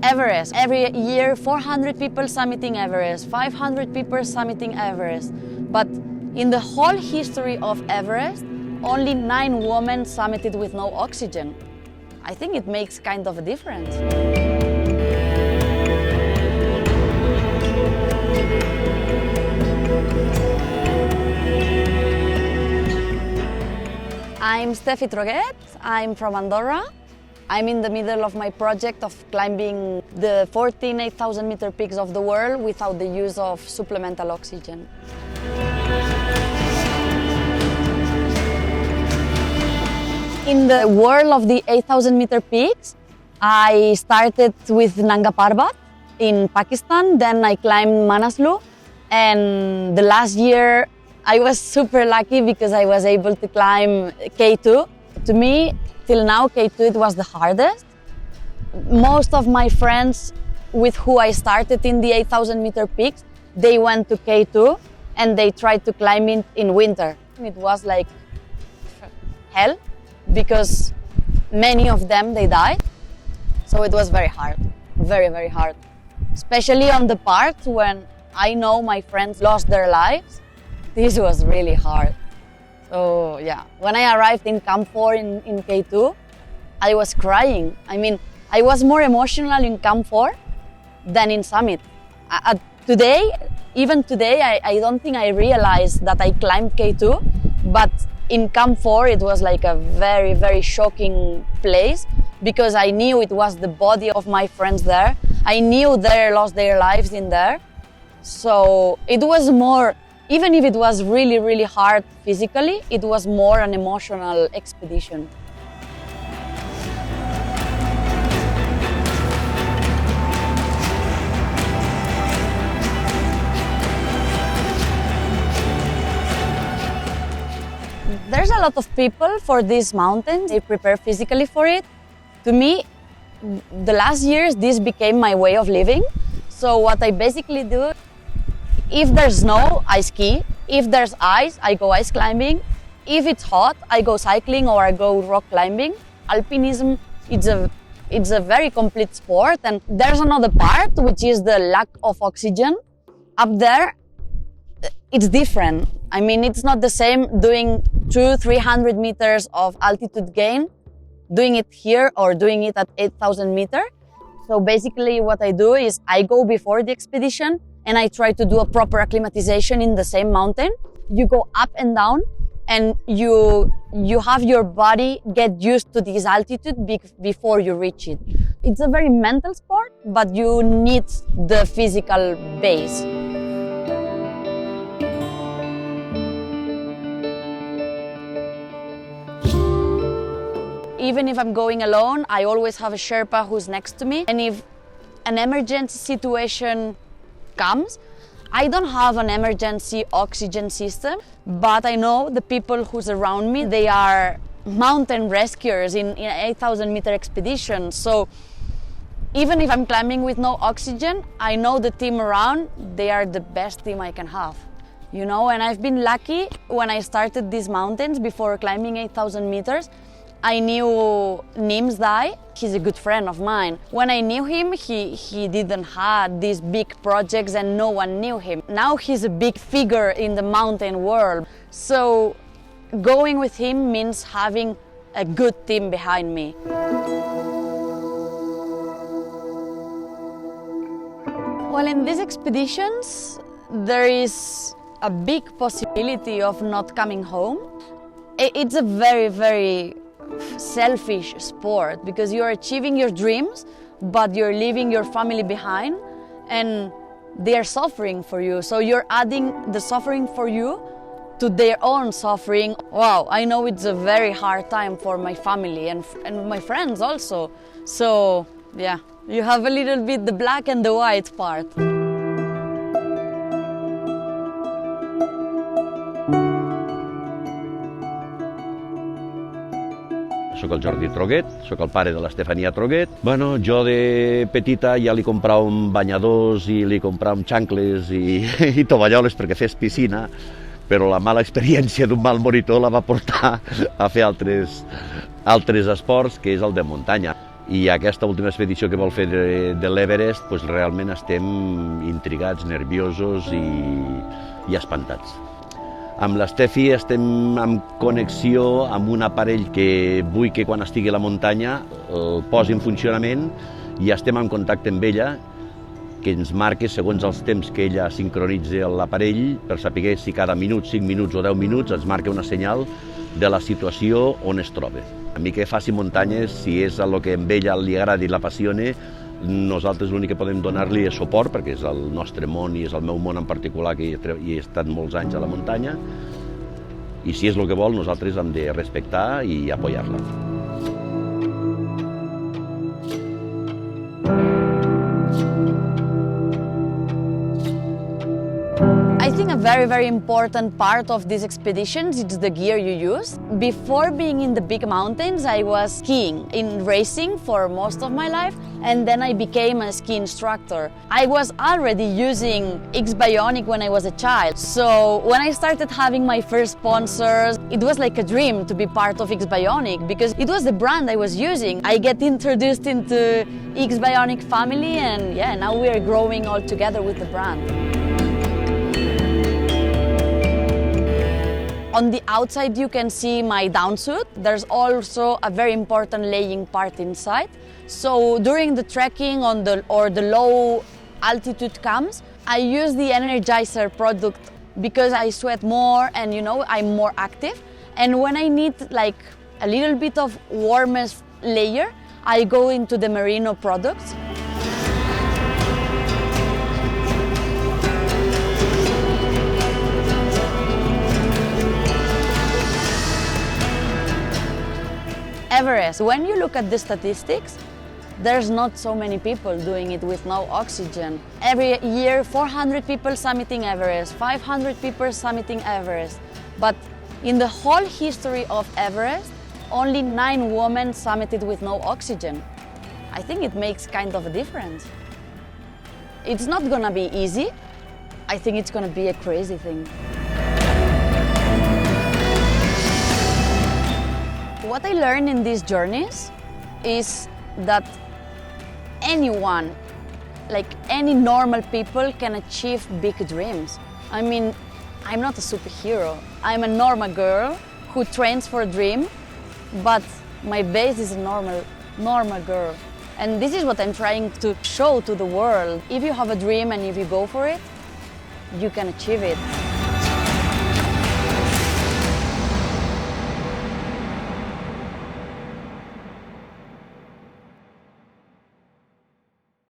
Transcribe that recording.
Everest. Every year, 400 people summiting Everest, 500 people summiting Everest. But in the whole history of Everest, only 9 women summited with no oxygen. I think it makes kind of a difference. I'm Stefi Troguet, I'm from Andorra. I'm in the middle of my project of climbing the 14 8,000 meter peaks of the world without the use of supplemental oxygen. In the world of the 8,000 meter peaks, I started with Nanga Parbat in Pakistan, then I climbed Manaslu, and the last year I was super lucky because I was able to climb K2. To me, till now, K2 it was the hardest. Most of my friends with who I started in the 8,000 meter peaks, they went to K2 and they tried to climb it in winter. It was like hell because many of them, they died. So it was very hard, very, very hard. Especially on the part when I know my friends lost their lives. This was really hard. So yeah, when I arrived in Camp 4 in K2, I was crying. I mean, I was more emotional in Camp 4 than in Summit. Even today, I don't think I realized that I climbed K2, but in Camp 4 it was like a very, very shocking place because I knew it was the body of my friends there. I knew they lost their lives in there. So it was more, even if it was really, really hard physically, it was more an emotional expedition. There's a lot of people for this mountain. They prepare physically for it. To me, the last years, this became my way of living. So what I basically do, if there's snow, I ski. If there's ice, I go ice climbing. If it's hot, I go cycling or I go rock climbing. Alpinism, it's a very complete sport. And there's another part, which is the lack of oxygen. Up there, it's different. I mean, it's not the same doing 200-300 meters of altitude gain, doing it here or doing it at 8,000 meters. So basically what I do is I go before the expedition and I try to do a proper acclimatization in the same mountain. You go up and down and you have your body get used to this altitude before you reach it. It's a very mental sport, but you need the physical base. Even if I'm going alone, I always have a Sherpa who's next to me. And if an emergency situation comes, I don't have an emergency oxygen system, but I know the people who's around me, they are mountain rescuers in 8,000 meter expeditions. So even if I'm climbing with no oxygen, I know the team around, they are the best team I can have. You know, and I've been lucky when I started these mountains before climbing 8,000 meters. I knew Nims Dai, he's a good friend of mine. When I knew him, he didn't have these big projects and no one knew him. Now he's a big figure in the mountain world. So going with him means having a good team behind me. Well, in these expeditions, there is a big possibility of not coming home. It's a very, very selfish sport because you're achieving your dreams, but you're leaving your family behind and they're suffering for you. So you're adding the suffering for you to their own suffering. Wow, I know it's a very hard time for my family and my friends also. So yeah, you have a little bit the black and the white part. Soc el Jordi Trouguet, soc el pare de la Stefania Troguet. Bueno, jo de petita ja li compràvem banyadors i li compràvem xancles i tovalloles perquè fes piscina, però la mala experiència d'un mal monitor la va portar a fer altres esports, que és el de muntanya. I aquesta última expedició que vol fer de l'Everest, doncs realment estem intrigats, nerviosos i espantats. Amb la Steffi estem en connexió amb un aparell que vull que quan estigui a la muntanya el posi en funcionament i estem en contacte amb ella, que ens marqui segons els temps que ella sincronitza l'aparell per saber si cada minut, 5 minuts o 10 minuts ens marca una senyal de la situació on es troba. A mi que faci muntanyes, si és el que a ella li agrada i l'apassiona, nosaltres l'únic que podem donar-li és suport, perquè és el nostre món i és el meu món en particular, que hi he estat molts anys a la muntanya, i si és el que vol, nosaltres hem de respectar i apoyar-la. I think a very important part of these expeditions is the gear you use. Before being in the big mountains, I was skiing in racing for most of my life, and then I became a ski instructor. I was already using X-BIONIC when I was a child, so when I started having my first sponsors, it was like a dream to be part of X-BIONIC because it was the brand I was using. I get introduced into X-BIONIC family, and yeah, now we are growing all together with the brand. On the outside you can see my down suit. There's also a very important laying part inside. So during the trekking or the low altitude camps, I use the Energizer product because I sweat more and I'm more active. And when I need like a little bit of warmest layer, I go into the merino products. Everest, when you look at the statistics, there's not so many people doing it with no oxygen. Every year, 400 people summiting Everest, 500 people summiting Everest. But in the whole history of Everest, only 9 women summited with no oxygen. I think it makes kind of a difference. It's not gonna be easy. I think it's gonna be a crazy thing. What I learned in these journeys is that anyone, like any normal people, can achieve big dreams. I mean, I'm not a superhero. I'm a normal girl who trains for a dream, but my base is a normal girl. And this is what I'm trying to show to the world. If you have a dream and if you go for it, you can achieve it.